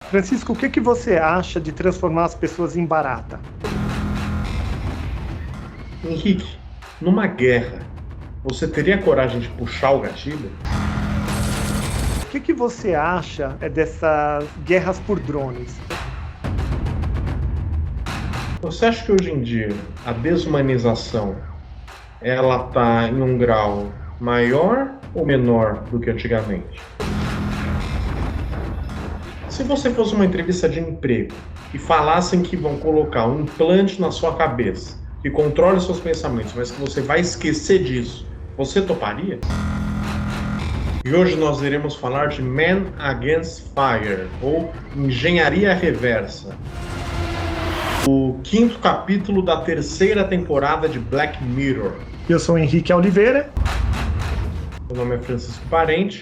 Francisco, o que você acha de transformar as pessoas em barata? Henrique, numa guerra, você teria coragem de puxar o gatilho? O que você acha dessas guerras por drones? Você acha que hoje em dia a desumanização ela está em um grau maior ou menor do que antigamente? Se você fosse uma entrevista de emprego e falassem que vão colocar um implante na sua cabeça que controle seus pensamentos, mas que você vai esquecer disso, você toparia? E hoje nós iremos falar de Man Against Fire, ou Engenharia Reversa. O 5º capítulo da 3ª temporada de Black Mirror. Eu sou Henrique Oliveira. Meu nome é Francisco Parente.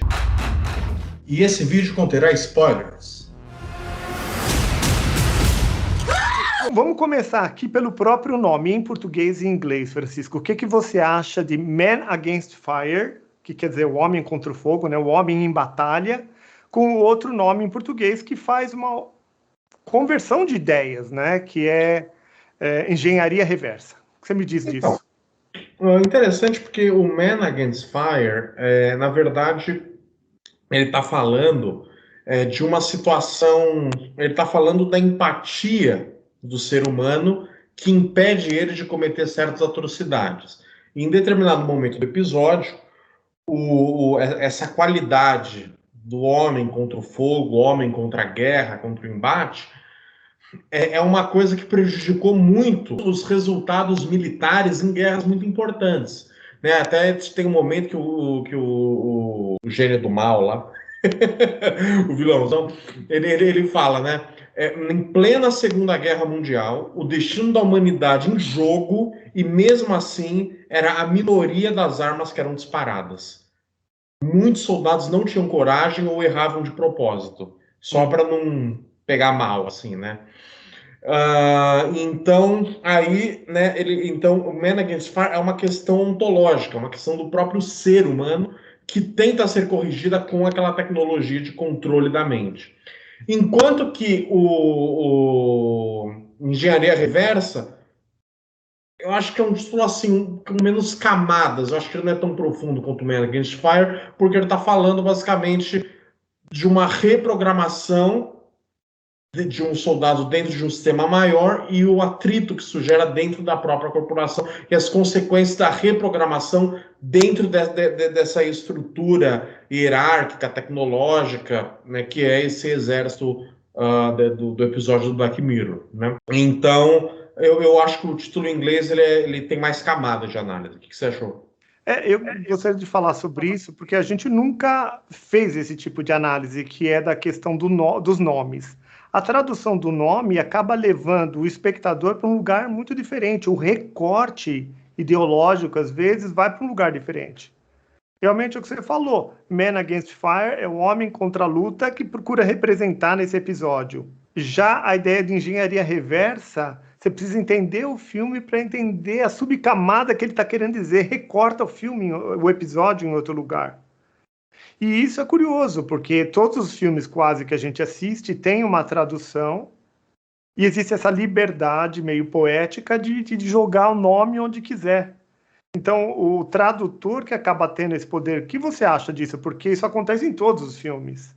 E esse vídeo conterá spoilers. Vamos começar aqui pelo próprio nome, em português e em inglês, Francisco. O que você acha de Man Against Fire, que quer dizer o homem contra o fogo, né? O homem em batalha, com outro nome em português que faz uma conversão de ideias, né? Que é engenharia reversa. O que você me diz disso? Interessante porque o Man Against Fire, na verdade, ele está falando de uma situação, ele está falando da empatia do ser humano que impede ele de cometer certas atrocidades. E em determinado momento do episódio, essa qualidade do homem contra o fogo, homem contra a guerra, contra o embate, é uma coisa que prejudicou muito os resultados militares em guerras muito importantes. Né? Até tem um momento que o gênio do mal lá, o vilãozão, ele fala, né? Em plena Segunda Guerra Mundial, o destino da humanidade em jogo, e mesmo assim era a minoria das armas que eram disparadas. Muitos soldados não tinham coragem ou erravam de propósito, só para não pegar mal, assim, né? Então, aí, né, então, o Man Against Fire é uma questão ontológica, uma questão do próprio ser humano que tenta ser corrigida com aquela tecnologia de controle da mente. Enquanto que o Engenharia Reversa, eu acho que é um título assim, com menos camadas, eu acho que ele não é tão profundo quanto o Man Against Fire, porque ele está falando basicamente de uma reprogramação de um soldado dentro de um sistema maior e o atrito que isso gera dentro da própria corporação e as consequências da reprogramação dentro dessa estrutura hierárquica, tecnológica, né, que é esse exército do episódio do Black Mirror. Né? Então, eu acho que o título em inglês ele tem mais camada de análise. O que você achou? Eu gostaria de falar sobre isso, porque a gente nunca fez esse tipo de análise, que é da questão dos nomes. A tradução do nome acaba levando o espectador para um lugar muito diferente. O recorte ideológico, às vezes, vai para um lugar diferente. Realmente é o que você falou. Man Against Fire é o homem contra a luta que procura representar nesse episódio. Já a ideia de engenharia reversa, você precisa entender o filme para entender a subcamada que ele está querendo dizer. Recorta o filme, o episódio em outro lugar. E isso é curioso, porque todos os filmes quase que a gente assiste têm uma tradução e existe essa liberdade meio poética de jogar o nome onde quiser. Então, o tradutor que acaba tendo esse poder, o que você acha disso? Porque isso acontece em todos os filmes.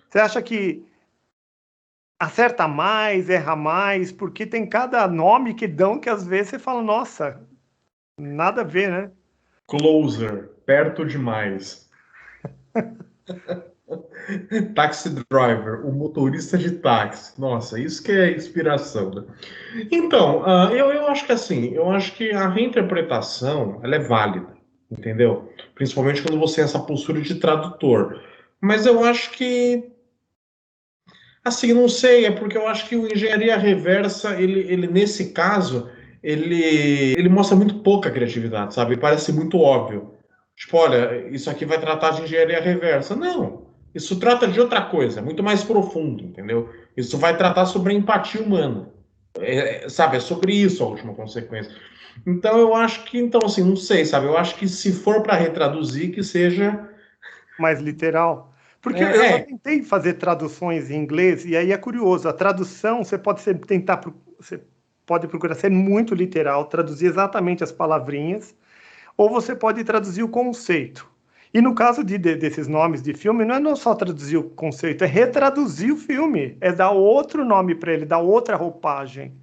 Você acha que acerta mais, erra mais? Porque tem cada nome que dão que às vezes você fala, nossa, nada a ver, né? Closer, perto demais. Taxi driver, o motorista de táxi. Nossa, isso que é inspiração, né? Então, eu acho que assim, eu acho que a reinterpretação, ela é válida, entendeu? Principalmente quando você tem essa postura de tradutor. Mas eu acho que, assim, não sei, é porque eu acho que o engenharia reversa, ele nesse caso, ele mostra muito pouca criatividade, sabe? Parece muito óbvio. Tipo, olha, isso aqui vai tratar de engenharia reversa. Não, isso trata de outra coisa, muito mais profundo, entendeu? Isso vai tratar sobre a empatia humana. Sabe, é sobre isso a última consequência. Então eu acho que, então assim, não sei, sabe? Eu acho que se for para retraduzir, que seja Mais literal. Porque eu já tentei fazer traduções em inglês, e aí é curioso, a tradução você pode você pode procurar ser muito literal, traduzir exatamente as palavrinhas, ou você pode traduzir o conceito. E no caso desses nomes de filme, não é só traduzir o conceito, é retraduzir o filme, é dar outro nome para ele, dar outra roupagem,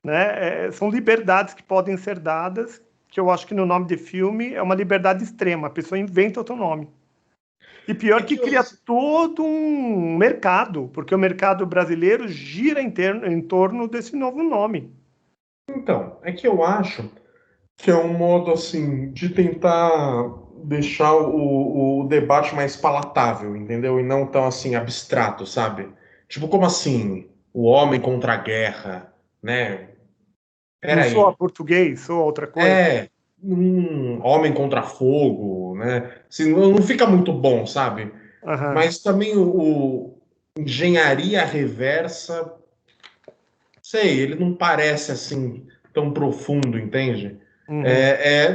né? São liberdades que podem ser dadas, que eu acho que no nome de filme é uma liberdade extrema, a pessoa inventa outro nome. E pior que cria todo um mercado, porque o mercado brasileiro gira em torno desse novo nome. Então, é que eu acho que é um modo, assim, de tentar deixar o debate mais palatável, entendeu? E não tão, assim, abstrato, sabe? Tipo, como assim? O homem contra a guerra, né? Não sou a Peraí. português, sou outra coisa. Um homem contra fogo, né? Assim, não fica muito bom, sabe? Aham. Mas também o engenharia reversa, sei, ele não parece assim tão profundo, entende? Uhum.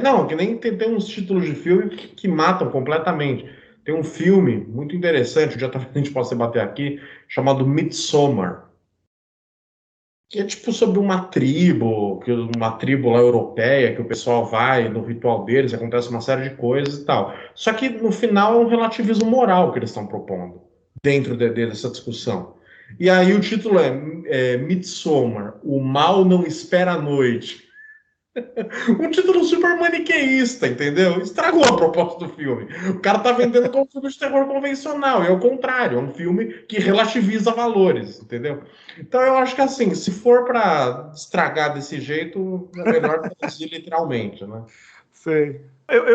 Não, que nem tem uns títulos de filme que matam completamente. Tem um filme muito interessante, já a gente pode debater aqui, chamado Midsommar, que é tipo sobre uma tribo lá europeia, que o pessoal vai no ritual deles, acontece uma série de coisas e tal. Só que no final é um relativismo moral que eles estão propondo dentro dessa discussão. E aí o título é Midsommar, o mal não espera a noite. Um título super maniqueísta, entendeu? Estragou a proposta do filme. O cara tá vendendo como um filme de terror convencional, e é o contrário, é um filme que relativiza valores, entendeu? Então eu acho que assim, se for para estragar desse jeito, é melhor traduzir literalmente, né? Sei.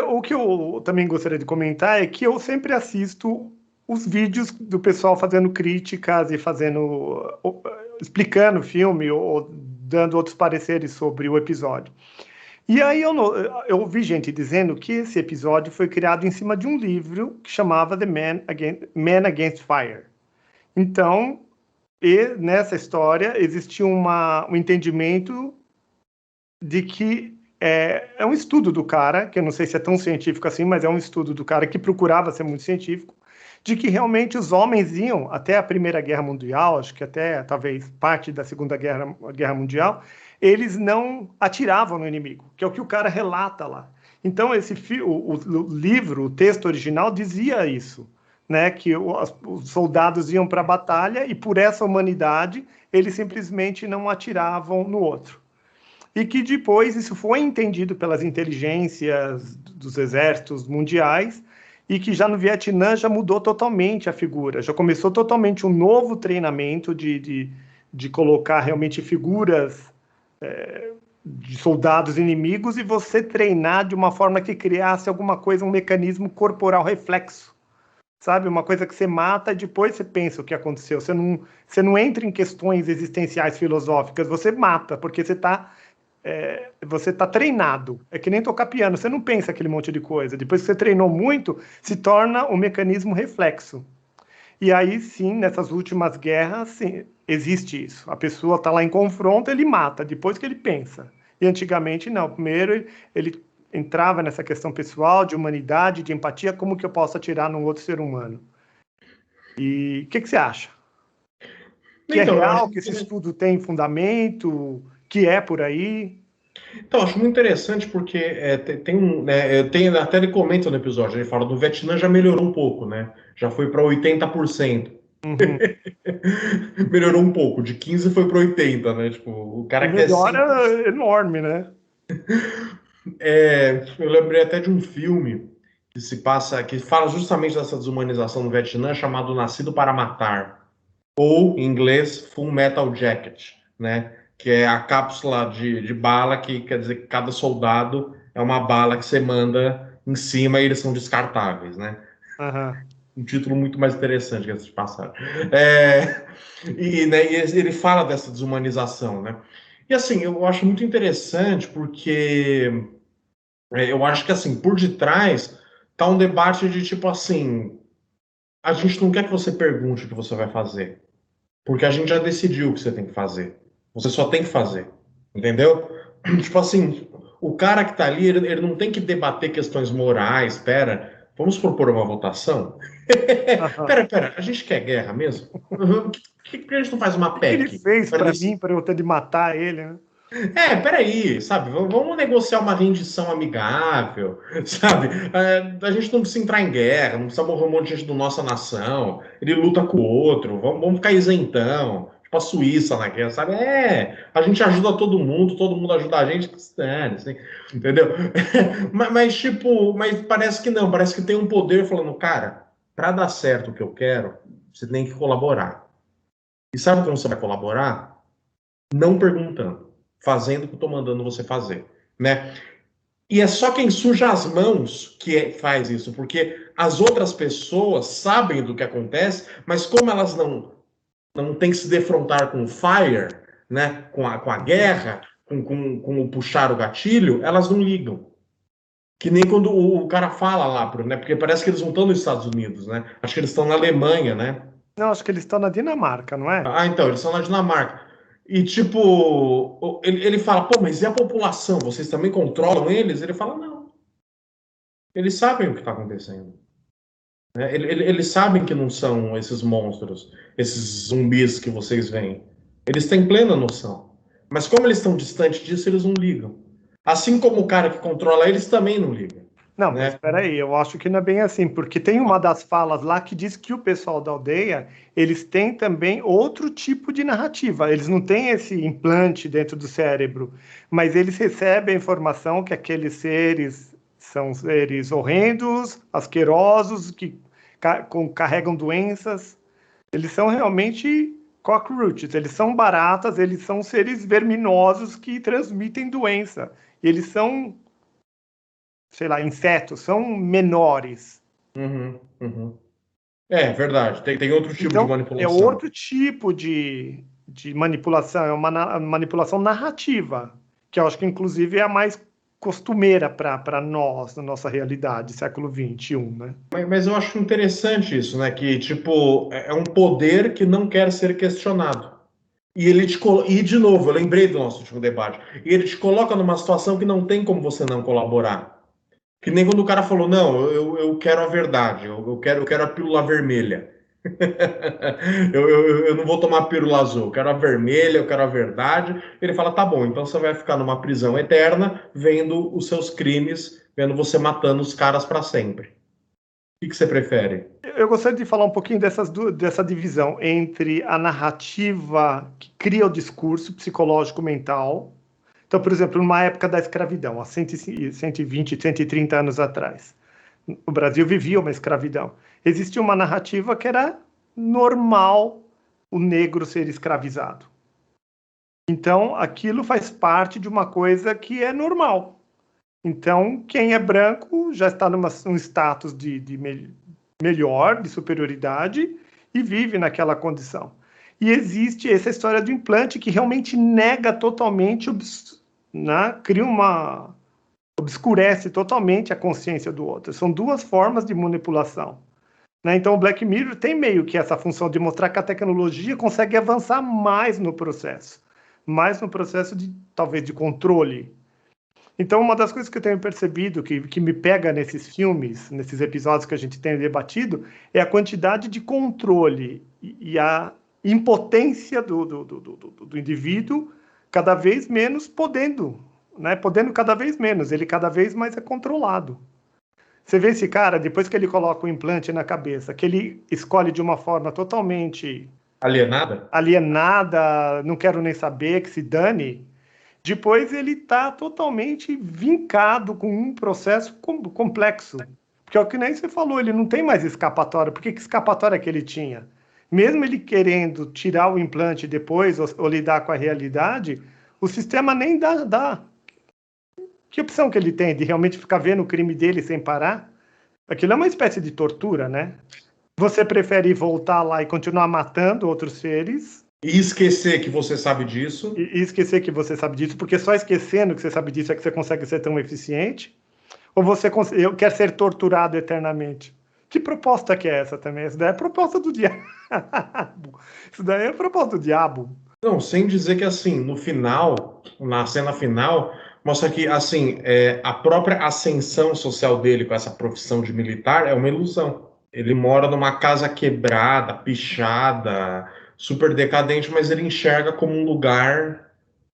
O que eu também gostaria de comentar é que eu sempre assisto os vídeos do pessoal fazendo críticas e explicando o filme ou dando outros pareceres sobre o episódio. E aí eu ouvi gente dizendo que esse episódio foi criado em cima de um livro que chamava Man Against Fire. Então, nessa história existia um entendimento de que é um estudo do cara, que eu não sei se é tão científico assim, mas é um estudo do cara que procurava ser muito científico, de que realmente os homens iam até a Primeira Guerra Mundial, acho que até talvez parte da Segunda Guerra Mundial, eles não atiravam no inimigo, que é o que o cara relata lá. Então, o livro, o texto original dizia isso, né, que os soldados iam para a batalha e por essa humanidade eles simplesmente não atiravam no outro. E que depois isso foi entendido pelas inteligências dos exércitos mundiais e que já no Vietnã já mudou totalmente a figura, já começou totalmente um novo treinamento de colocar realmente figuras de soldados inimigos e você treinar de uma forma que criasse alguma coisa, um mecanismo corporal reflexo, sabe? Uma coisa que você mata e depois você pensa o que aconteceu. Você não entra em questões existenciais filosóficas, você mata, porque você tá treinado. É que nem tocar piano, você não pensa aquele monte de coisa. Depois que você treinou muito, se torna um mecanismo reflexo. E aí sim, nessas últimas guerras, sim, existe isso. A pessoa está lá em confronto, ele mata, depois que ele pensa. E antigamente não. Primeiro ele entrava nessa questão pessoal, de humanidade, de empatia, como que eu posso atirar num outro ser humano. E o que você acha? Que é Então, eu acho real, que esse estudo tem fundamento, que é por aí? Então, acho muito interessante porque tem um, né, até ele comenta no episódio, ele fala do Vietnã já melhorou um pouco, né? Já foi para 80%. Uhum. Melhorou um pouco, de 15 foi para 80, né? Tipo, o E cara quer 100%. melhora enorme, né? Eu lembrei até de um filme que se passa, que fala justamente dessa desumanização no Vietnã, chamado Nascido para Matar, ou em inglês Full Metal Jacket, né? Que é a cápsula de bala que quer dizer que cada soldado é uma bala que você manda em cima e eles são descartáveis, né? Aham. Um título muito mais interessante que essa de passagem. É, né, e ele fala dessa desumanização, né? E assim, eu acho muito interessante porque eu acho que assim, por detrás tá um debate de tipo assim, a gente não quer que você pergunte o que você vai fazer. Porque a gente já decidiu o que você tem que fazer. Você só tem que fazer. Entendeu? Tipo assim, o cara que tá ali, ele não tem que debater questões morais. Espera, vamos propor uma votação? Pera, a gente quer guerra mesmo? Por que a gente não faz uma O que ele PEC? fez para mim, para eu ter de matar ele, né? Peraí, sabe? Vamos negociar uma rendição amigável, sabe? A gente não precisa entrar em guerra, não precisa morrer um monte de gente da nossa nação. Ele luta com o outro, vamos ficar isentão. Tipo a Suíça na guerra, sabe? A gente ajuda todo mundo ajuda a gente, assim, entendeu? Mas parece que não, parece que tem um poder falando, cara, para dar certo o que eu quero, você tem que colaborar. E sabe como você vai colaborar? Não perguntando, fazendo o que eu estou mandando você fazer, né? E é só quem suja as mãos que faz isso, porque as outras pessoas sabem do que acontece, mas como elas não têm que se defrontar com o fire, né? Com a guerra, com o puxar o gatilho, elas não ligam. Que nem quando o cara fala lá, né? Porque parece que eles não estão nos Estados Unidos, né? Acho que eles estão na Alemanha, né? Não, acho que eles estão na Dinamarca, não é? Então, eles são na Dinamarca. E, tipo, ele fala, pô, mas e a população? Vocês também controlam eles? Ele fala, não. Eles sabem o que está acontecendo. Né? Eles sabem que não são esses monstros, esses zumbis que vocês veem. Eles têm plena noção. Mas como eles estão distantes disso, eles não ligam. Assim como o cara que controla eles também não liga. Não, mas Né? espera aí, eu acho que não é bem assim, porque tem uma das falas lá que diz que o pessoal da aldeia, eles têm também outro tipo de narrativa. Eles não têm esse implante dentro do cérebro, mas eles recebem a informação que aqueles seres são seres horrendos, asquerosos, que carregam doenças. Eles são realmente cockroaches, eles são baratas, eles são seres verminosos que transmitem doença. E eles são, sei lá, insetos, são menores. Uhum. É verdade, tem outro tipo de Então, é manipulação. outro tipo de manipulação, é uma manipulação narrativa, que eu acho que, inclusive, é a mais costumeira para nós, na nossa realidade, século XXI, né? Mas eu acho interessante isso, né? Que, tipo, é um poder que não quer ser questionado. E de novo, eu lembrei do nosso último debate. E ele te coloca numa situação que não tem como você não colaborar. Que nem quando o cara falou, não, eu quero a verdade, eu quero a pílula vermelha. Eu não vou tomar a pílula azul, eu quero a vermelha, eu quero a verdade. Ele fala, tá bom, então você vai ficar numa prisão eterna, vendo os seus crimes, vendo você matando os caras para sempre. O que você prefere? Eu gostaria de falar um pouquinho dessa divisão entre a narrativa que cria o discurso psicológico mental. Então, por exemplo, numa época da escravidão, há 120, 130 anos atrás, o Brasil vivia uma escravidão. Existia uma narrativa que era normal o negro ser escravizado. Então, aquilo faz parte de uma coisa que é normal. Então, quem é branco já está num status de melhor, de superioridade, e vive naquela condição. E existe essa história do implante que realmente nega totalmente, né, obscurece totalmente a consciência do outro. São duas formas de manipulação. Né? Então, o Black Mirror tem meio que essa função de mostrar que a tecnologia consegue avançar mais no processo de, talvez, de controle. Então, uma das coisas que eu tenho percebido, que me pega nesses filmes, nesses episódios que a gente tem debatido, é a quantidade de controle e a impotência do indivíduo cada vez menos podendo, né? Podendo cada vez menos, ele cada vez mais é controlado. Você vê esse cara, depois que ele coloca o implante na cabeça, que ele escolhe de uma forma totalmente Alienada? alienada, não quero nem saber, que se dane, depois ele está totalmente vincado com um processo complexo. Porque é o que nem você falou, ele não tem mais escapatória. Por que escapatória que ele tinha? Mesmo ele querendo tirar o implante depois ou lidar com a realidade, o sistema nem dá. Que opção que ele tem de realmente ficar vendo o crime dele sem parar? Aquilo é uma espécie de tortura, né? Você prefere voltar lá e continuar matando outros seres E esquecer que você sabe disso. e esquecer que você sabe disso, porque só esquecendo que você sabe disso é que você consegue ser tão eficiente? Ou você quer ser torturado eternamente? Que proposta que é essa também? Isso daí é proposta do diabo. Isso daí é proposta do diabo. Não, sem dizer que assim, no final, na cena final, Mostra que, assim, a própria ascensão social dele com essa profissão de militar é uma ilusão. Ele mora numa casa quebrada, pichada, super decadente, mas ele enxerga como um lugar,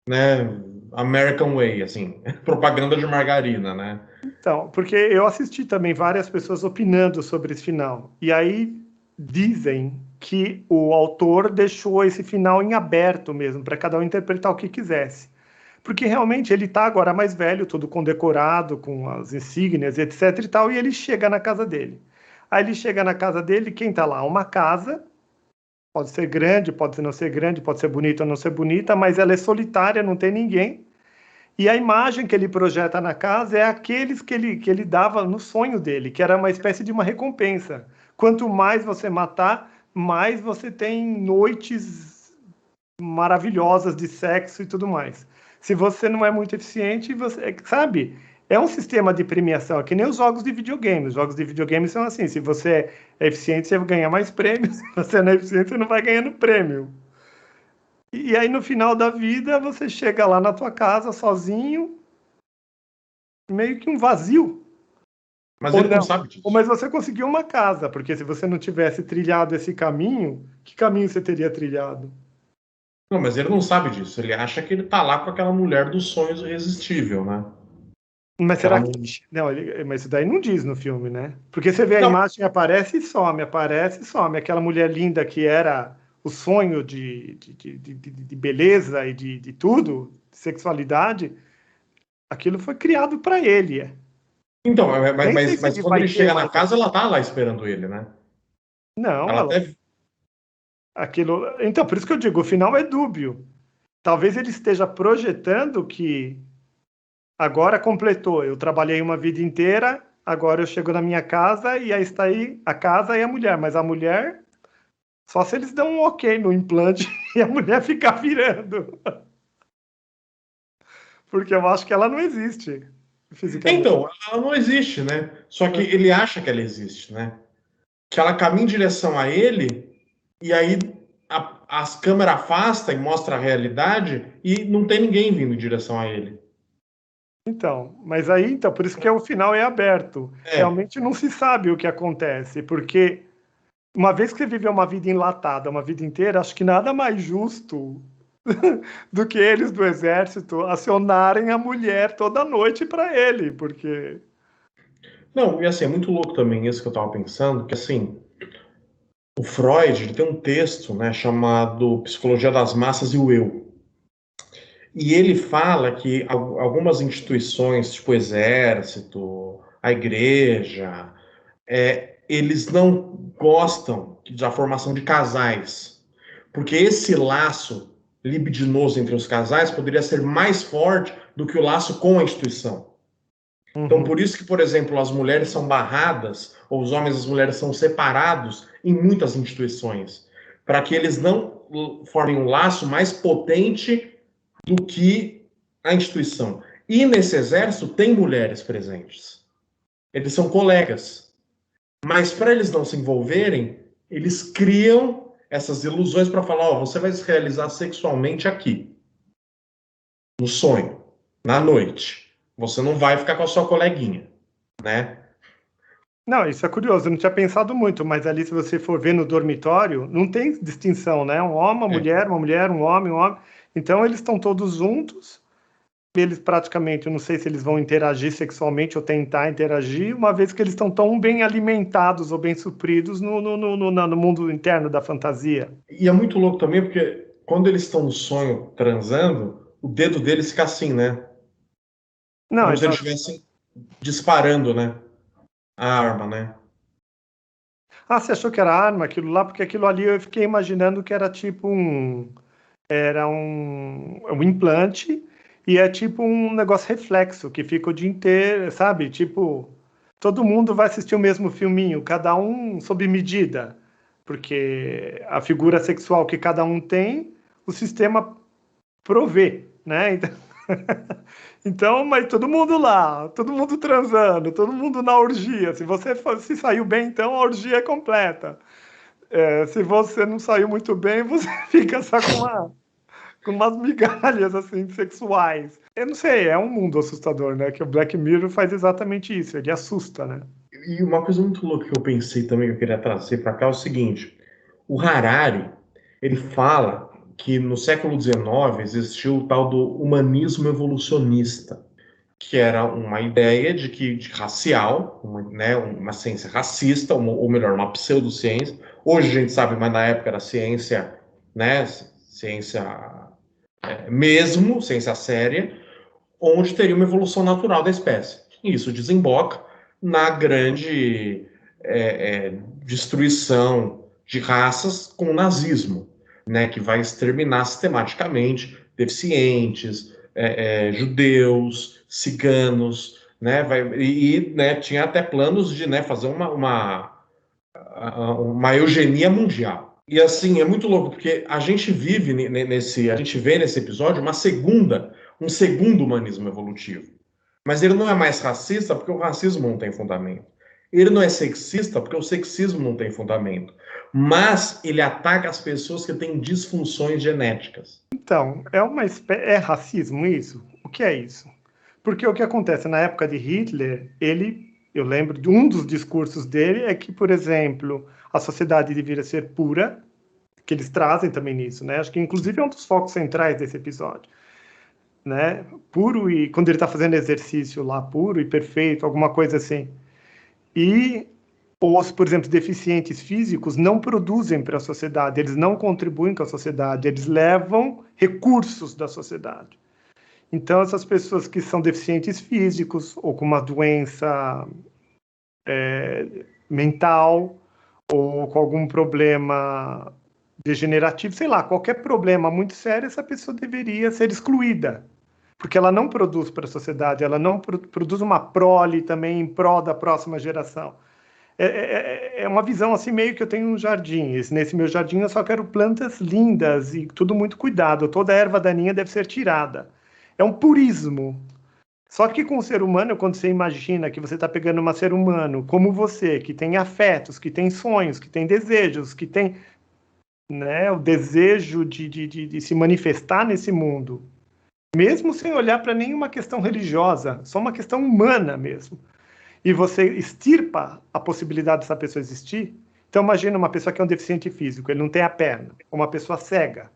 né, American Way, assim, propaganda de margarina, né? Então, porque eu assisti também várias pessoas opinando sobre esse final. E aí dizem que o autor deixou esse final em aberto mesmo, para cada um interpretar o que quisesse. Porque realmente ele está agora mais velho, todo condecorado, com as insígnias, etc e tal, e ele chega na casa dele. Aí ele chega na casa dele, quem está lá? Uma casa, pode ser grande, pode não ser grande, pode ser bonita ou não ser bonita, mas ela é solitária, não tem ninguém. E a imagem que ele projeta na casa é aqueles que ele dava no sonho dele, que era uma espécie de uma recompensa. Quanto mais você matar, mais você tem noites maravilhosas de sexo e tudo mais. Se você não é muito eficiente, você, sabe? É um sistema de premiação, é que nem os jogos de videogame. Os jogos de videogame são assim: se você é eficiente, você vai ganhar mais prêmios. Se você não é eficiente, você não vai ganhando prêmio. E aí, no final da vida, você chega lá na tua casa sozinho, meio que um vazio. Mas Ou ele não não. sabe Ou, disso. mas você conseguiu uma casa, porque se você não tivesse trilhado esse caminho, que caminho você teria trilhado? Não, mas ele não sabe disso. Ele acha que ele tá lá com aquela mulher dos sonhos irresistível, né? Mas Aquela será que. mulher. Não, mas isso daí não diz no filme, né? Porque você vê a Não, imagem, aparece e some, aparece e some. Aquela mulher linda que era o sonho de beleza e de tudo, de sexualidade, aquilo foi criado para ele. então, Nem sei se mas ele quando vai ele ter chega na mais. casa, ela tá lá esperando ele, né? Não, Ela ela. até. Aquilo. Então, por isso que eu digo, o final é dúbio. Talvez ele esteja projetando que agora completou. Eu trabalhei uma vida inteira, agora eu chego na minha casa e aí está aí a casa e a mulher. Mas a mulher, só se eles dão um ok no implante e a mulher ficar virando. Porque eu acho que ela não existe fisicamente. Então, ela não existe, né? Só que ele acha que ela existe, né? Que ela caminha em direção a ele e aí as câmeras afastam e mostra a realidade e não tem ninguém vindo em direção a ele. Então, mas aí, então, por isso que o final é aberto. É. Realmente não se sabe o que acontece, porque uma vez que você viveu uma vida enlatada, uma vida inteira, acho que nada mais justo do que eles do exército acionarem a mulher toda noite para ele, porque. Não, e assim, é muito louco também isso que eu tava pensando, que assim, o Freud, ele tem um texto, né, chamado Psicologia das Massas e o Eu. E ele fala que algumas instituições, tipo o exército, a igreja, eles não gostam da formação de casais, porque esse laço libidinoso entre os casais poderia ser mais forte do que o laço com a instituição. Então, Uhum. por isso que, por exemplo, as mulheres são barradas, ou os homens e as mulheres são separados em muitas instituições, para que eles não formem um laço mais potente do que a instituição. E nesse exército tem mulheres presentes. Eles são colegas. Mas para eles não se envolverem, eles criam essas ilusões para falar: ó, você vai se realizar sexualmente aqui, no sonho, na noite. Você não vai ficar com a sua coleguinha, né? Não, isso é curioso, eu não tinha pensado muito, mas ali, se você for ver no dormitório, não tem distinção, né? Um homem, É. uma mulher, um homem, um homem. Então, eles estão todos juntos. Eles praticamente, eu não sei se eles vão interagir sexualmente ou tentar interagir, uma vez que eles estão tão bem alimentados ou bem supridos no mundo interno da fantasia. E é muito louco também, porque quando eles estão no sonho transando, o dedo deles fica assim, né? Não, Como se então, eles estivessem disparando, né? A arma, né? você achou que era arma aquilo lá? Porque aquilo ali eu fiquei imaginando que era tipo um implante e é tipo um negócio reflexo que fica o dia inteiro, sabe? Tipo, todo mundo vai assistir o mesmo filminho, cada um sob medida, porque a figura sexual que cada um tem, o sistema provê, né? Então, então, mas todo mundo lá, todo mundo transando, todo mundo na orgia. Se você se saiu bem, então a orgia é completa. Se você não saiu muito bem, você fica só com com umas migalhas, assim, sexuais. Eu não sei, é um mundo assustador, né? Que o Black Mirror faz exatamente isso, ele assusta, né? E uma coisa muito louca que eu pensei também que eu queria trazer para cá é o seguinte: o Harari, ele fala que no século XIX existiu o tal do humanismo evolucionista, que era uma ideia de racial, né, uma ciência racista, ou melhor, uma pseudociência. Hoje a gente sabe, mas na época era ciência, né, ciência mesmo, ciência séria, onde teria uma evolução natural da espécie. E isso desemboca na grande destruição de raças com o nazismo, né, que vai exterminar sistematicamente deficientes, judeus, ciganos, né, né, tinha até planos de, né, fazer uma eugenia mundial. E assim, é muito louco, porque a gente a gente vê nesse episódio um segundo humanismo evolutivo. Mas ele não é mais racista porque o racismo não tem fundamento. Ele não é sexista porque o sexismo não tem fundamento. Mas ele ataca as pessoas que têm disfunções genéticas. Então, é racismo isso? O que é isso? Porque o que acontece na época de Hitler, eu lembro de um dos discursos dele é que, por exemplo, a sociedade deveria ser pura, que eles trazem também nisso, né? Acho que inclusive é um dos focos centrais desse episódio, né? Puro e quando ele está fazendo exercício lá, puro e perfeito, alguma coisa assim. E os, por exemplo, deficientes físicos não produzem para a sociedade, eles não contribuem com a sociedade, eles levam recursos da sociedade. Então, essas pessoas que são deficientes físicos ou com uma doença mental ou com algum problema degenerativo, sei lá, qualquer problema muito sério, essa pessoa deveria ser excluída, porque ela não produz para a sociedade, ela não produz uma prole também em prol da próxima geração. É uma visão assim meio que eu tenho um jardim. Nesse meu jardim eu só quero plantas lindas e tudo muito cuidado. Toda erva daninha deve ser tirada. É um purismo. Só que com o ser humano, quando você imagina que você está pegando um ser humano como você, que tem afetos, que tem sonhos, que tem desejos, que tem, né, o desejo de se manifestar nesse mundo, mesmo sem olhar para nenhuma questão religiosa, só uma questão humana mesmo, e você extirpa a possibilidade dessa pessoa existir. Então imagina uma pessoa que é um deficiente físico, ele não tem a perna, ou uma pessoa cega,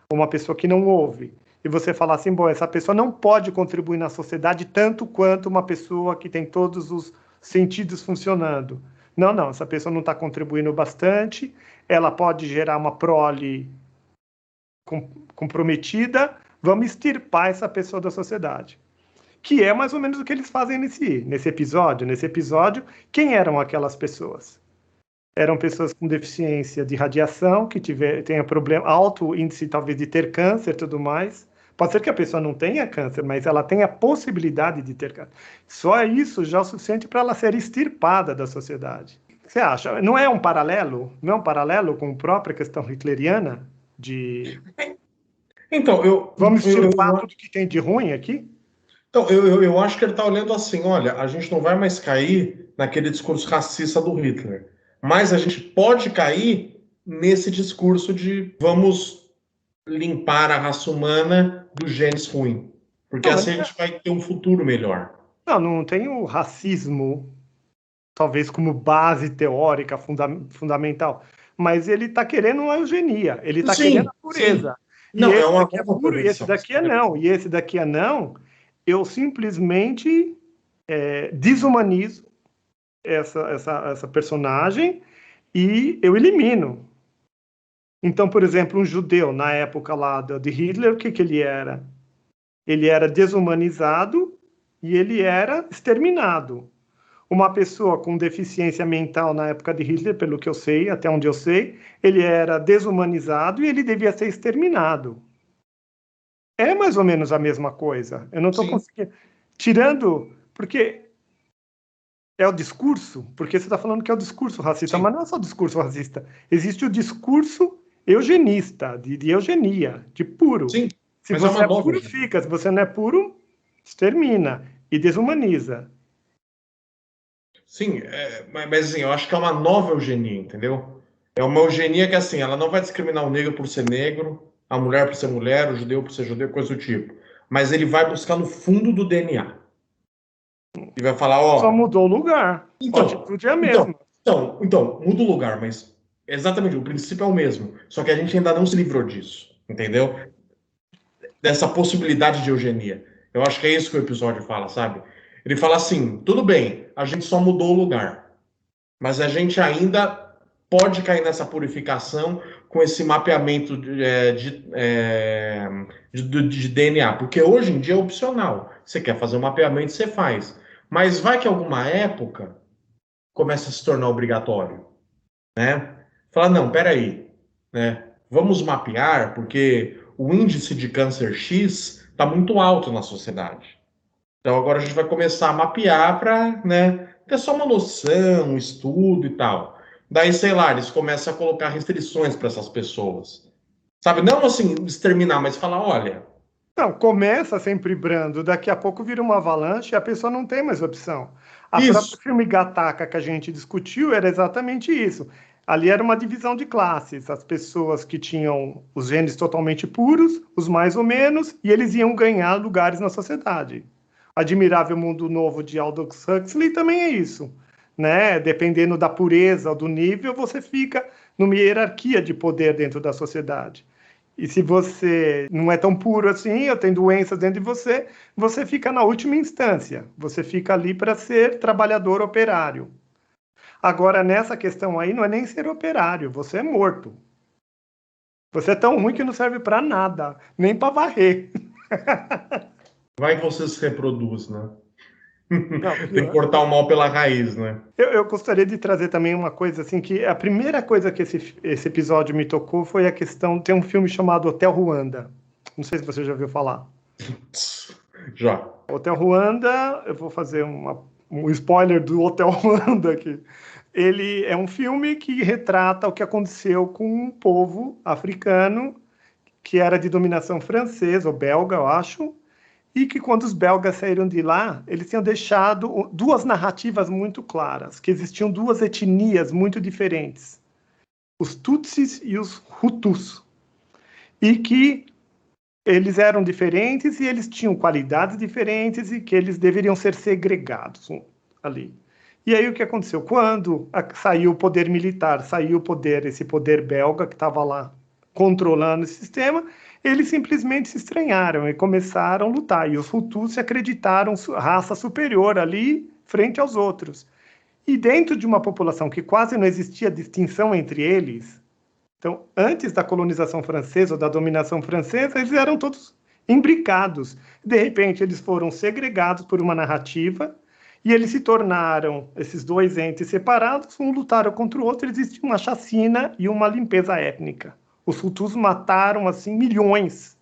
ou uma pessoa que não ouve, e você falar assim, bom, essa pessoa não pode contribuir na sociedade tanto quanto uma pessoa que tem todos os sentidos funcionando. Não, não, essa pessoa não está contribuindo bastante, ela pode gerar uma prole comprometida, vamos extirpar essa pessoa da sociedade. Que é mais ou menos o que eles fazem nesse episódio. Nesse episódio, quem eram aquelas pessoas? Eram pessoas com deficiência de radiação, que tenha problema, alto índice talvez de ter câncer e tudo mais. Pode ser que a pessoa não tenha câncer, mas ela tem a possibilidade de ter câncer. Só isso já é o suficiente para ela ser extirpada da sociedade. Você acha? Não é um paralelo? Não é um paralelo com a própria questão hitleriana de Então, vamos extirpar tudo que tem de ruim aqui? eu acho que ele está olhando assim: olha, a gente não vai mais cair naquele discurso racista do Hitler, mas a gente pode cair nesse discurso de vamos limpar a raça humana dos genes ruins, porque Não, assim a gente vai ter um futuro melhor. não tem o racismo, talvez como base teórica fundamental, mas ele está querendo uma eugenia, ele está querendo Sim, a sim. pureza. E Não, é esse uma daqui é nova puro, e esse perversão. daqui é não, e esse daqui é não. Eu simplesmente desumanizo essa personagem e eu elimino. Então, por exemplo, um judeu na época lá de Hitler, o que ele era? Ele era desumanizado e ele era exterminado. Uma pessoa com deficiência mental na época de Hitler, pelo que eu sei, até onde eu sei, ele era desumanizado e ele devia ser exterminado. É mais ou menos a mesma coisa. Eu não estou conseguindo. Tirando, porque é o discurso, porque você está falando que é o discurso racista, Sim, mas não é só o discurso racista. Existe o discurso eugenista, de eugenia, de puro. sim, Se mas é você uma é nova. puro, fica. Se você não é puro, extermina e desumaniza. Sim, mas assim, eu acho que é uma nova eugenia, entendeu? É uma eugenia que assim, ela não vai discriminar o negro por ser negro, A mulher por ser mulher, o judeu por ser judeu, coisa do tipo. Mas ele vai buscar no fundo do DNA. E vai falar, Só ó... mudou o lugar. A Então, atitude é a então, mesma. então, muda o lugar, mas exatamente, o princípio é o mesmo. Só que a gente ainda não se livrou disso, entendeu? Dessa possibilidade de eugenia. Eu acho que é isso que o episódio fala, sabe? Ele fala assim: tudo bem, a gente só mudou o lugar, mas a gente ainda pode cair nessa purificação com esse mapeamento de DNA, porque hoje em dia é opcional. Você quer fazer um mapeamento, você faz. Mas vai que alguma época começa a se tornar obrigatório, né? Fala, não, peraí, né? Vamos mapear, porque o índice de câncer X está muito alto na sociedade. Então agora a gente vai começar a mapear para, né, ter só uma noção, um estudo e tal. Daí, sei lá, eles começam a colocar restrições para essas pessoas. Sabe, não assim exterminar, mas falar, olha, Não, começa sempre brando, daqui a pouco vira uma avalanche e a pessoa não tem mais opção. A própria isso, filme Gattaca que a gente discutiu era exatamente isso. Ali era uma divisão de classes, as pessoas que tinham os genes totalmente puros, os mais ou menos, e eles iam ganhar lugares na sociedade. Admirável Mundo Novo de Aldous Huxley também é isso, né? Dependendo da pureza ou do nível, você fica numa hierarquia de poder dentro da sociedade. E se você não é tão puro assim, ou tem doenças dentro de você, você fica na última instância. Você fica ali para ser trabalhador operário. Agora, nessa questão aí, não é nem ser operário, você é morto. Você é tão ruim que não serve para nada, nem para varrer. vai que você se reproduz, né? Não, Tem que pior. cortar o mal pela raiz, né? Eu gostaria de trazer também uma coisa assim, que a primeira coisa que esse episódio me tocou foi a questão, tem um filme chamado Hotel Ruanda. Não sei se você já ouviu falar. Já. Hotel Ruanda, eu vou fazer um spoiler do Hotel Ruanda aqui. Ele é um filme que retrata o que aconteceu com um povo africano que era de dominação francesa ou belga, eu acho, e que quando os belgas saíram de lá, eles tinham deixado duas narrativas muito claras, que existiam duas etnias muito diferentes, os Tutsis e os Hutus, e que eles eram diferentes e eles tinham qualidades diferentes e que eles deveriam ser segregados ali. E aí o que aconteceu? Quando saiu o poder militar, saiu o poder, esse poder belga que estava lá controlando o sistema, eles simplesmente se estranharam e começaram a lutar. E os Hutus se acreditaram raça superior ali frente aos outros. E dentro de uma população que quase não existia distinção entre eles, então, antes da colonização francesa ou da dominação francesa, eles eram todos imbricados. De repente, eles foram segregados por uma narrativa e eles se tornaram, esses dois entes separados, um lutaram contra o outro, existe uma chacina e uma limpeza étnica. Os Hutus mataram, assim, milhões,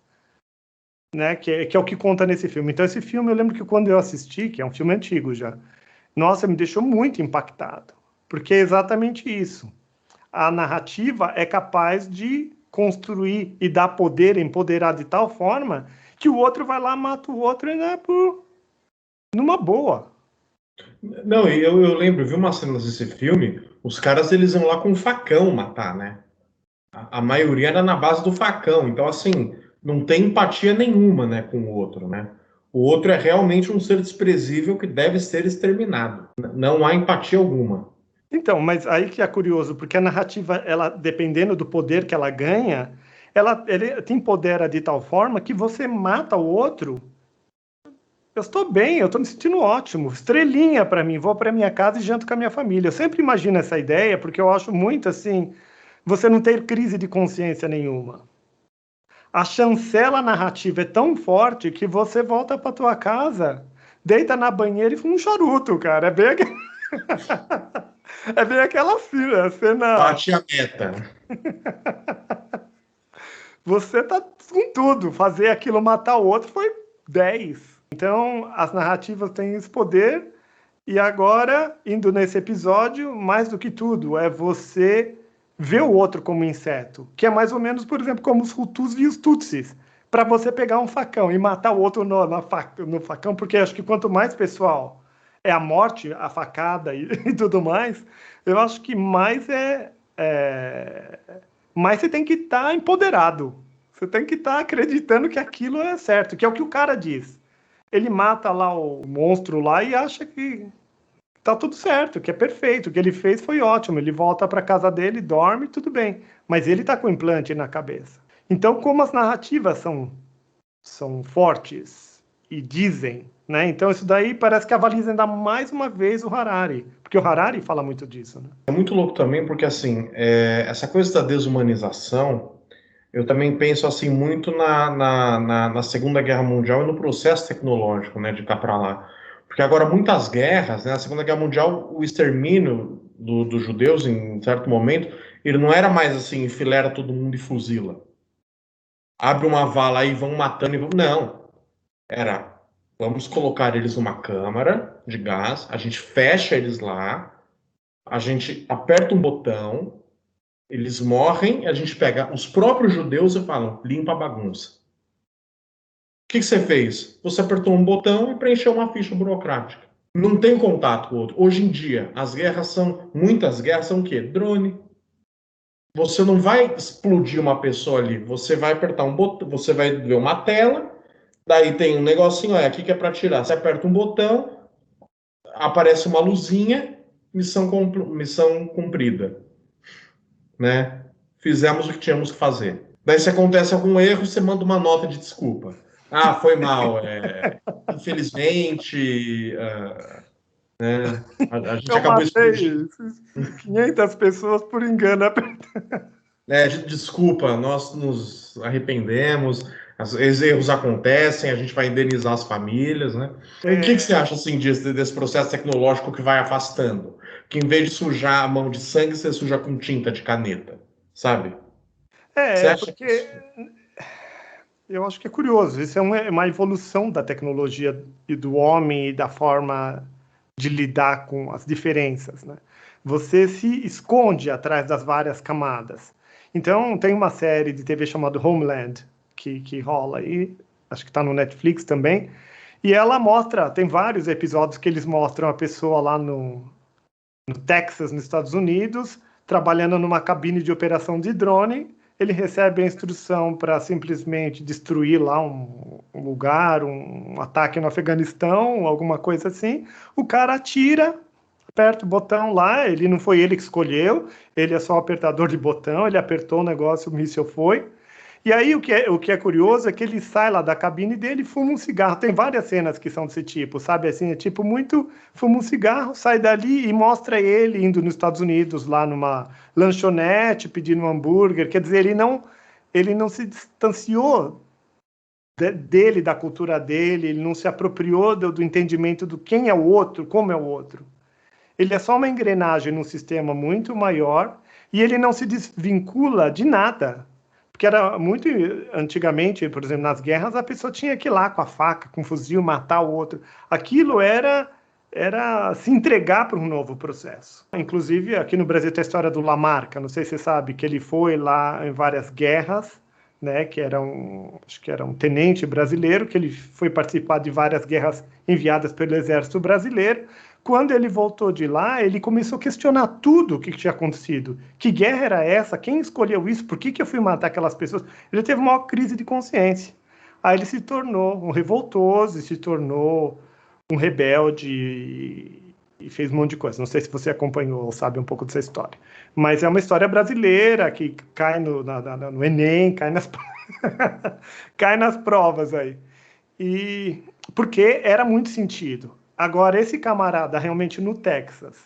né, que é o que conta nesse filme. Então, esse filme, eu lembro que quando eu assisti, que é um filme antigo já, nossa, me deixou muito impactado, porque é exatamente isso. A narrativa é capaz de construir e dar poder, empoderar de tal forma que o outro vai lá, mata o outro, né, numa boa. Não, eu lembro, vi umas cenas desse filme, os caras eles vão lá com um facão matar, né? A maioria era na base do facão, então assim, não tem empatia nenhuma, né, com o outro, né? O outro é realmente um ser desprezível que deve ser exterminado. Não há empatia alguma. Então, mas aí que é curioso, porque a narrativa, ela, dependendo do poder que ela ganha, ele te empodera de tal forma que você mata o outro. Eu estou bem, eu estou me sentindo ótimo, estrelinha para mim, vou para minha casa e janto com a minha família. Eu sempre imagino essa ideia, porque eu acho muito assim, você não ter crise de consciência nenhuma. A chancela narrativa é tão forte que você volta para tua casa, deita na banheira e fuma um charuto, cara. É bem aquela cena. Bate a meta. Você tá com tudo. Fazer aquilo matar o outro foi 10. Então, as narrativas têm esse poder. E agora, indo nesse episódio, mais do que tudo, é você ver o outro como inseto. Que é mais ou menos, por exemplo, como os Hutus e os Tutsis. Para você pegar um facão e matar o outro no facão, porque acho que quanto mais pessoal é a morte, a facada e tudo mais, eu acho que mais mais você tem que estar empoderado, Você tem que estar acreditando que aquilo é certo, que é o que o cara diz. Ele mata lá o monstro lá e acha que tá tudo certo, que é perfeito, o que ele fez foi ótimo. Ele volta para casa dele, dorme, tudo bem. Mas ele tá com o implante na cabeça. Então, como as narrativas são fortes e dizem, né? Então isso daí parece que avaliza ainda mais uma vez o Harari, porque o Harari fala muito disso, né? É muito louco também, porque assim, essa coisa da desumanização, eu também penso assim muito na Segunda Guerra Mundial e no processo tecnológico, né, de cá para lá. Porque agora muitas guerras, né, na Segunda Guerra Mundial, o extermínio dos judeus, em certo momento, ele não era mais assim, enfileira todo mundo e fuzila. Abre uma vala aí, vão matando e vão... Não, era, vamos colocar eles numa câmara de gás, a gente fecha eles lá, a gente aperta um botão, eles morrem, a gente pega os próprios judeus e falam, limpa a bagunça. O que você fez? Você apertou um botão e preencheu uma ficha burocrática. Não tem contato com o outro. Hoje em dia, muitas guerras são o quê? Drone. Você não vai explodir uma pessoa ali, você vai apertar um botão, você vai ver uma tela, daí tem um negocinho, aqui que é para tirar. Você aperta um botão, aparece uma luzinha, missão cumprida, né? Fizemos o que tínhamos que fazer. Daí se acontece algum erro, você manda uma nota de desculpa. Ah, foi mal. Infelizmente, né? A gente Eu acabou matei explodindo. 500 pessoas por engano. Desculpa, nós nos arrependemos. Esses erros acontecem, a gente vai indenizar as famílias, né? E o que você acha assim desse processo tecnológico que vai afastando? Que em vez de sujar a mão de sangue, você suja com tinta de caneta, sabe? Você acha que Porque eu acho que é curioso. Isso é uma evolução da tecnologia e do homem e da forma de lidar com as diferenças, né? Você se esconde atrás das várias camadas. Então, tem uma série de TV chamada Homeland, que rola aí, acho que está no Netflix também, e ela mostra, tem vários episódios que eles mostram a pessoa lá no Texas, nos Estados Unidos, trabalhando numa cabine de operação de drone. Ele recebe a instrução para simplesmente destruir lá um lugar, um ataque no Afeganistão, alguma coisa assim. O cara atira, aperta o botão lá, ele não foi ele que escolheu, ele é só o apertador de botão, ele apertou o negócio, o míssil foi. E aí o que é curioso é que ele sai lá da cabine dele e fuma um cigarro. Tem várias cenas que são desse tipo, sabe? Assim, é tipo muito fuma um cigarro, sai dali e mostra ele indo nos Estados Unidos lá numa lanchonete pedindo um hambúrguer. Quer dizer, ele não se distanciou dele, da cultura dele, ele não se apropriou do entendimento do quem é o outro, como é o outro. Ele é só uma engrenagem num sistema muito maior e ele não se desvincula de nada. Porque era muito antigamente, por exemplo, nas guerras, a pessoa tinha que ir lá com a faca, com o fuzil, matar o outro. Aquilo era se entregar para um novo processo. Inclusive, aqui no Brasil tem a história do Lamarca, não sei se você sabe, que ele foi lá em várias guerras, né, acho que era um tenente brasileiro, que ele foi participar de várias guerras enviadas pelo exército brasileiro. Quando ele voltou de lá, ele começou a questionar tudo o que tinha acontecido. Que guerra era essa? Quem escolheu isso? Por que eu fui matar aquelas pessoas? Ele teve uma crise de consciência. Aí ele se tornou um revoltoso, se tornou um rebelde e fez um monte de coisa. Não sei se você acompanhou ou sabe um pouco dessa história. Mas é uma história brasileira que cai no Enem, cai nas provas aí. E porque era muito sentido. Agora, esse camarada realmente no Texas,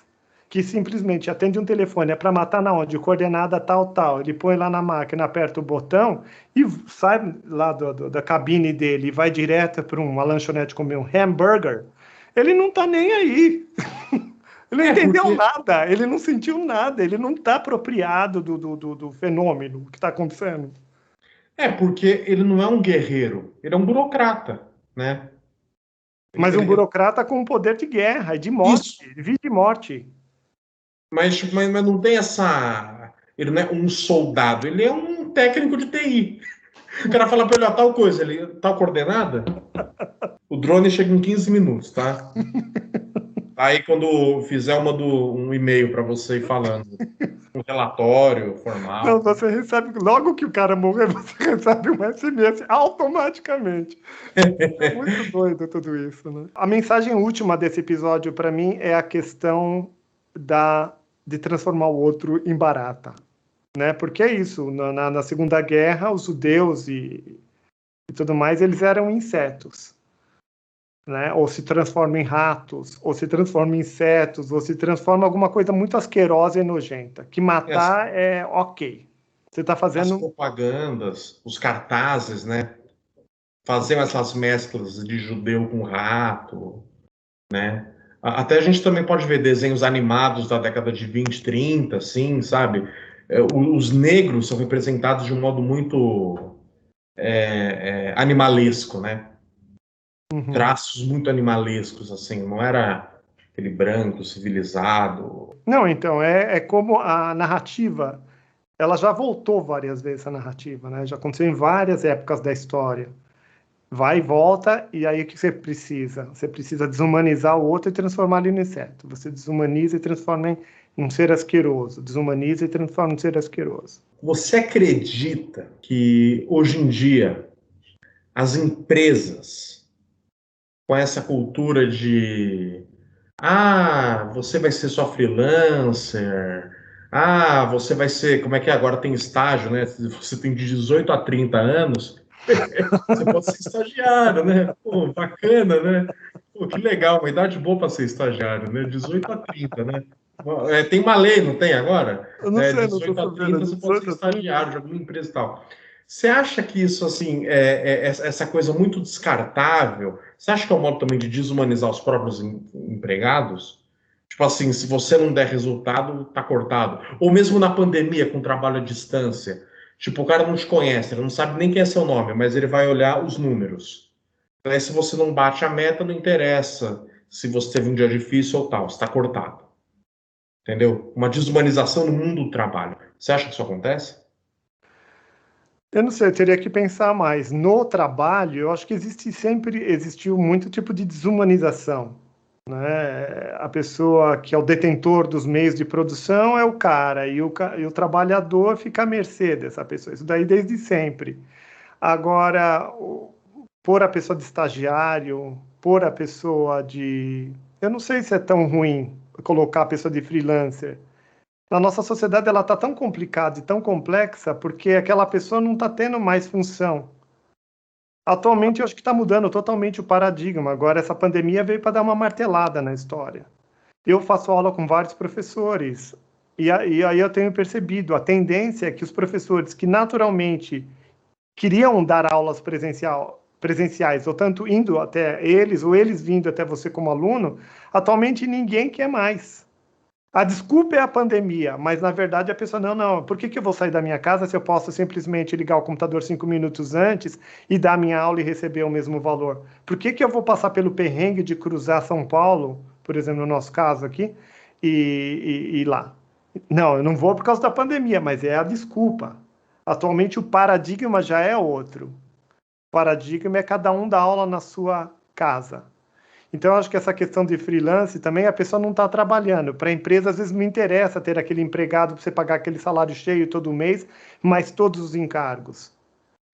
que simplesmente atende um telefone, é para matar na onde? Coordenada tal, tal. Ele põe lá na máquina, aperta o botão e sai lá da cabine dele e vai direto para uma lanchonete comer um hambúrguer. Ele não tá nem aí. Ele não entendeu nada, ele não sentiu nada, ele não está apropriado do fenômeno que está acontecendo. Porque ele não é um guerreiro, ele é um burocrata, né? Mas um burocrata com poder de guerra, de morte, de vida e morte. Mas não tem essa... Ele não é um soldado, ele é um técnico de TI. O cara fala para ele, tal coisa, ele tal coordenada, o drone chega em 15 minutos, tá? Aí quando fizer um e-mail para você falando, um relatório formal. Não, você recebe, logo que o cara morrer, você recebe um SMS automaticamente. É muito doido tudo isso, né? A mensagem última desse episódio, para mim, é a questão de transformar o outro em barata, né? Porque é isso, na Segunda Guerra, os judeus e tudo mais, eles eram insetos, né? Ou se transformam em ratos, ou se transformam em insetos, ou se transformam em alguma coisa muito asquerosa e nojenta. Que matar é ok. Você está As fazendo... propagandas, os cartazes, né? Faziam essas mesclas de judeu com rato, né? Até a gente também pode ver desenhos animados da década de 20, 30, assim, sabe? Os negros são representados de um modo muito animalesco, né? Uhum. Traços muito animalescos, assim, não era aquele branco civilizado. Não, então, é como a narrativa, ela já voltou várias vezes, a narrativa, né? Já aconteceu em várias épocas da história. Vai e volta, e aí o que você precisa? Você precisa desumanizar o outro e transformar ele em inseto. Você desumaniza e transforma em um ser asqueroso. Desumaniza e transforma em um ser asqueroso. Você acredita que hoje em dia as empresas, com essa cultura de você vai ser só freelancer, você vai ser, como é que é? Agora tem estágio, né? Você tem de 18 a 30 anos, você pode ser estagiário, né? Pô, bacana, né? Pô, que legal, uma idade boa para ser estagiário, né? 18 a 30, né? Tem uma lei, não tem agora? Eu não sei, não estou 18 a sabendo. 30 você pode ser 18 a 30? estagiário de alguma empresa e tal. Você acha que isso, assim, essa coisa muito descartável, você acha que é um modo também de desumanizar os próprios empregados? Tipo assim, se você não der resultado, tá cortado. Ou mesmo na pandemia, com trabalho à distância. Tipo, o cara não te conhece, ele não sabe nem quem é seu nome, mas ele vai olhar os números. Então, aí, se você não bate a meta, não interessa se você teve um dia difícil ou tal, está cortado. Entendeu? Uma desumanização no mundo do trabalho. Você acha que isso acontece? Eu não sei, eu teria que pensar mais. No trabalho, eu acho que existiu muito tipo de desumanização, né? A pessoa que é o detentor dos meios de produção é o cara, e o trabalhador fica à mercê dessa pessoa. Isso daí desde sempre. Agora, pôr a pessoa de estagiário, pôr a pessoa de... Eu não sei se é tão ruim colocar a pessoa de freelancer. Na nossa sociedade ela está tão complicada e tão complexa porque aquela pessoa não está tendo mais função. Atualmente eu acho que está mudando totalmente o paradigma. Agora essa pandemia veio para dar uma martelada na história. Eu faço aula com vários professores e aí eu tenho percebido a tendência é que os professores que naturalmente queriam dar aulas presenciais, ou tanto indo até eles, ou eles vindo até você como aluno, atualmente ninguém quer mais. A desculpa é a pandemia, mas na verdade a pessoa, não, por que eu vou sair da minha casa se eu posso simplesmente ligar o computador 5 minutos antes e dar minha aula e receber o mesmo valor? Por que eu vou passar pelo perrengue de cruzar São Paulo, por exemplo, no nosso caso aqui, e ir lá? Não, eu não vou por causa da pandemia, mas é a desculpa. Atualmente o paradigma já é outro. O paradigma é cada um dar aula na sua casa. Então, eu acho que essa questão de freelance também, a pessoa não está trabalhando. Para a empresa, às vezes, não interessa ter aquele empregado para você pagar aquele salário cheio todo mês, mais todos os encargos.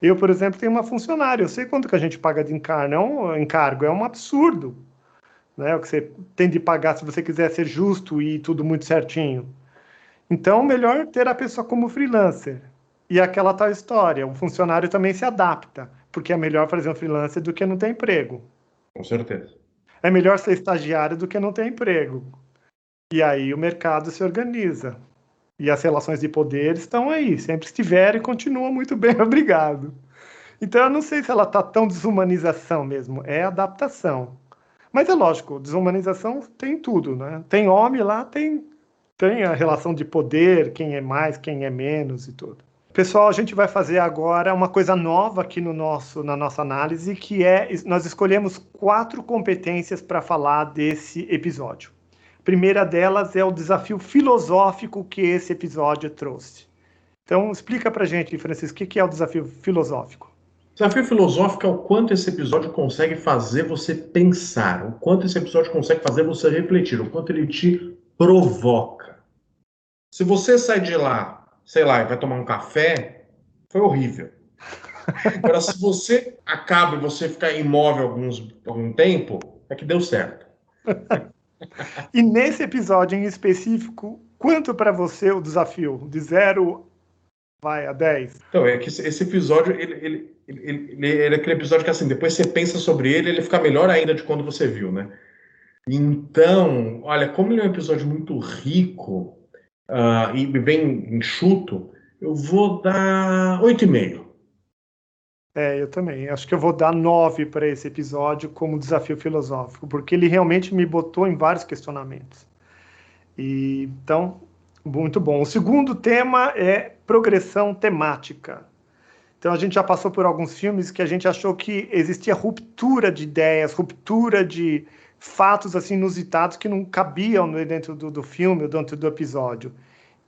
Eu, por exemplo, tenho uma funcionária, eu sei quanto que a gente paga de encargo, é um absurdo, né? O que você tem de pagar se você quiser ser justo e tudo muito certinho. Então, melhor ter a pessoa como freelancer. E aquela tal história, o funcionário também se adapta, porque é melhor fazer um freelancer do que não ter emprego. Com certeza. É melhor ser estagiário do que não ter emprego. E aí o mercado se organiza. E as relações de poder estão aí, sempre estiveram e continuam muito bem, obrigado. Então eu não sei se ela está tão desumanização mesmo, é adaptação. Mas é lógico, desumanização tem tudo, né? Tem homem lá, tem a relação de poder, quem é mais, quem é menos e tudo. Pessoal, a gente vai fazer agora uma coisa nova aqui na nossa análise, que é, nós escolhemos 4 competências para falar desse episódio. A primeira delas é o desafio filosófico que esse episódio trouxe. Então, explica para a gente, Francisco, o que é o desafio filosófico? O desafio filosófico é o quanto esse episódio consegue fazer você pensar, o quanto esse episódio consegue fazer você refletir, o quanto ele te provoca. Se você sai de lá, sei lá, e vai tomar um café, foi horrível. Agora, se você acaba e você ficar imóvel algum tempo, é que deu certo. E nesse episódio em específico, quanto para você o desafio? De 0 vai a 10? Então, é que esse episódio, ele é aquele episódio que, assim, depois você pensa sobre ele, ele fica melhor ainda de quando você viu, né? Então, olha, como ele é um episódio muito rico, e bem enxuto, eu vou dar 8,5. Eu também. Acho que eu vou dar 9 para esse episódio como desafio filosófico, porque ele realmente me botou em vários questionamentos. Então, muito bom. O segundo tema é progressão temática. Então, a gente já passou por alguns filmes que a gente achou que existia ruptura de ideias, ruptura de fatos assim inusitados que não cabiam dentro do filme ou dentro do episódio.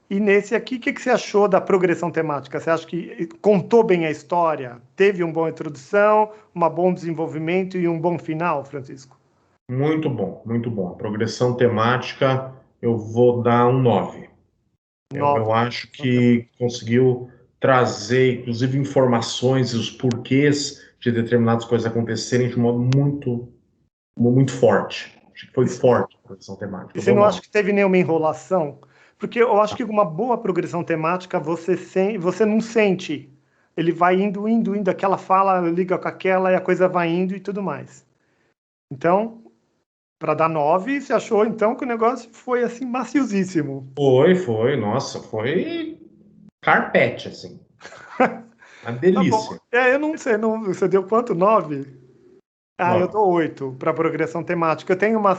E nesse aqui, o que você achou da progressão temática? Você acha que contou bem a história? Teve uma boa introdução, um bom desenvolvimento e um bom final, Francisco? Muito bom, muito bom. A progressão temática, eu vou dar um 9. Eu 9. acho que conseguiu trazer, inclusive, informações e os porquês de determinadas coisas acontecerem de um modo muito forte. Acho que foi forte a progressão temática. E Eu você dou não acha 9. que teve nenhuma enrolação? Porque eu acho que uma boa progressão temática você não sente. Ele vai indo, aquela fala liga com aquela e a coisa vai indo e tudo mais. Então, para dar 9, você achou então que o negócio foi assim maciosíssimo. Nossa, foi carpete, assim. Uma Tá bom. delícia. Eu não sei, não, você deu quanto? 9? Ah, eu 9. dou 8 para progressão temática. Eu tenho uma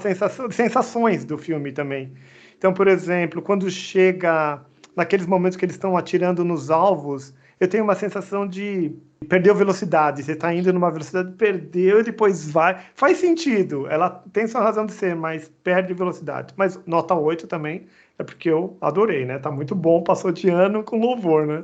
sensações do filme também. Então, por exemplo, quando chega naqueles momentos que eles estão atirando nos alvos, eu tenho uma sensação de perdeu velocidade. Você está indo numa velocidade, perdeu e depois vai. Faz sentido, ela tem sua razão de ser, mas perde velocidade. Mas nota 8 também é porque eu adorei, né? Tá muito bom, passou de ano com louvor, né?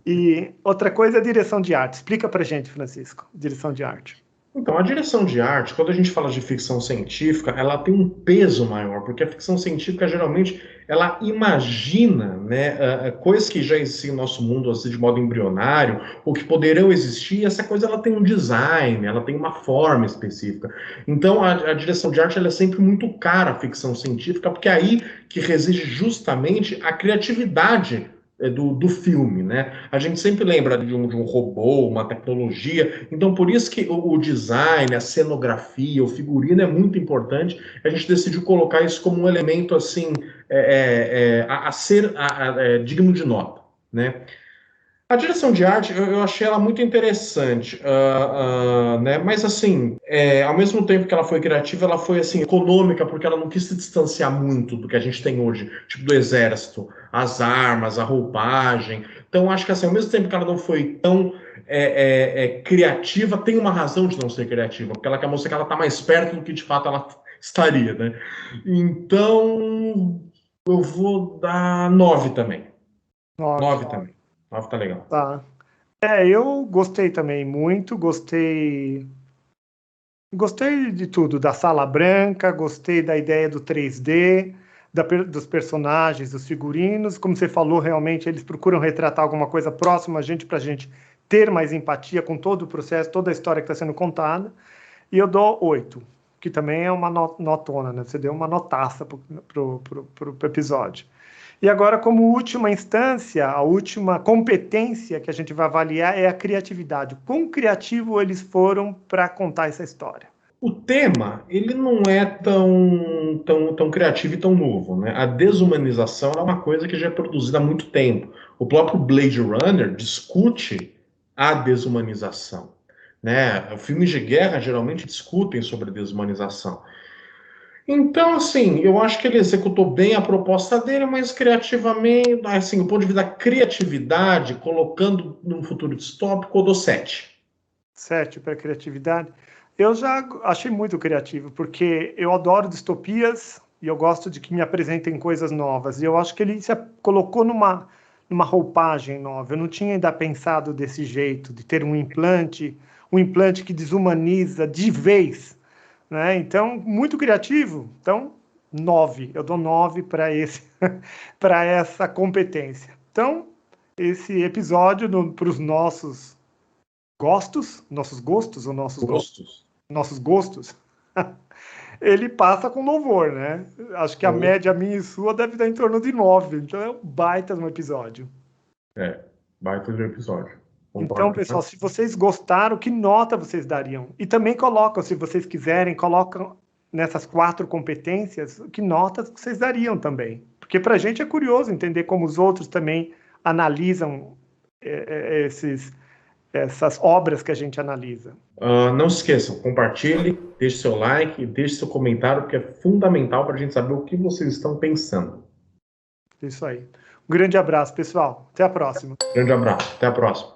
E outra coisa é a direção de arte. Explica pra gente, Francisco, direção de arte. Então, a direção de arte, quando a gente fala de ficção científica, ela tem um peso maior, porque a ficção científica geralmente ela imagina, né, coisas que já existem no nosso mundo assim, de modo embrionário, ou que poderão existir, e essa coisa ela tem um design, ela tem uma forma específica. Então, a direção de arte ela é sempre muito cara à ficção científica, porque é aí que reside justamente a criatividade do filme, né? A gente sempre lembra de um robô, uma tecnologia, então por isso que o design, a cenografia, o figurino é muito importante. A gente decidiu colocar isso como um elemento assim a ser digno de nota, né? A direção de arte, eu achei ela muito interessante, né? Mas assim, ao mesmo tempo que ela foi criativa, ela foi assim econômica, porque ela não quis se distanciar muito do que a gente tem hoje, tipo do exército, as armas, a roupagem. Então, acho que assim, ao mesmo tempo que ela não foi tão criativa, tem uma razão de não ser criativa, porque ela quer mostrar que ela está mais perto do que de fato ela estaria, né? Então, eu vou dar 9 também. 9. 9 também. 9 tá legal. Tá. Eu gostei também muito, gostei de tudo, da sala branca, gostei da ideia do 3D, dos personagens, dos figurinos, como você falou, realmente eles procuram retratar alguma coisa próxima a gente, para a gente ter mais empatia com todo o processo, toda a história que está sendo contada, e eu dou 8, que também é uma notona, né? Você deu uma notaça pro episódio. E agora, como última instância, a última competência que a gente vai avaliar é a criatividade. Quão criativo eles foram para contar essa história? O tema, ele não é tão criativo e tão novo, né? A desumanização é uma coisa que já é produzida há muito tempo. O próprio Blade Runner discute a desumanização, né? Filmes de guerra geralmente discutem sobre a desumanização. Então, assim, eu acho que ele executou bem a proposta dele, mas criativamente, assim, do ponto de vista da criatividade, colocando num futuro distópico, eu dou 7. 7 para criatividade. Eu já achei muito criativo, porque eu adoro distopias e eu gosto de que me apresentem coisas novas. E eu acho que ele se colocou numa roupagem nova. Eu não tinha ainda pensado desse jeito, de ter um implante que desumaniza de vez, né? Então, muito criativo. Então, 9. Eu dou 9 para para essa competência. Então, esse episódio para os nossos gostos ou nossos gostos, ele passa com louvor, né? Acho que a média minha e sua deve dar em torno de 9. Então é um baita no episódio. Baita do episódio. Então, pessoal, se vocês gostaram, que nota vocês dariam? E também colocam, se vocês quiserem, colocam nessas 4 competências, que notas vocês dariam também. Porque para a gente é curioso entender como os outros também analisam essas obras que a gente analisa. Não se esqueçam, compartilhe, deixe seu like, deixe seu comentário, porque é fundamental para a gente saber o que vocês estão pensando. Isso aí. Um grande abraço, pessoal. Até a próxima. Grande abraço. Até a próxima.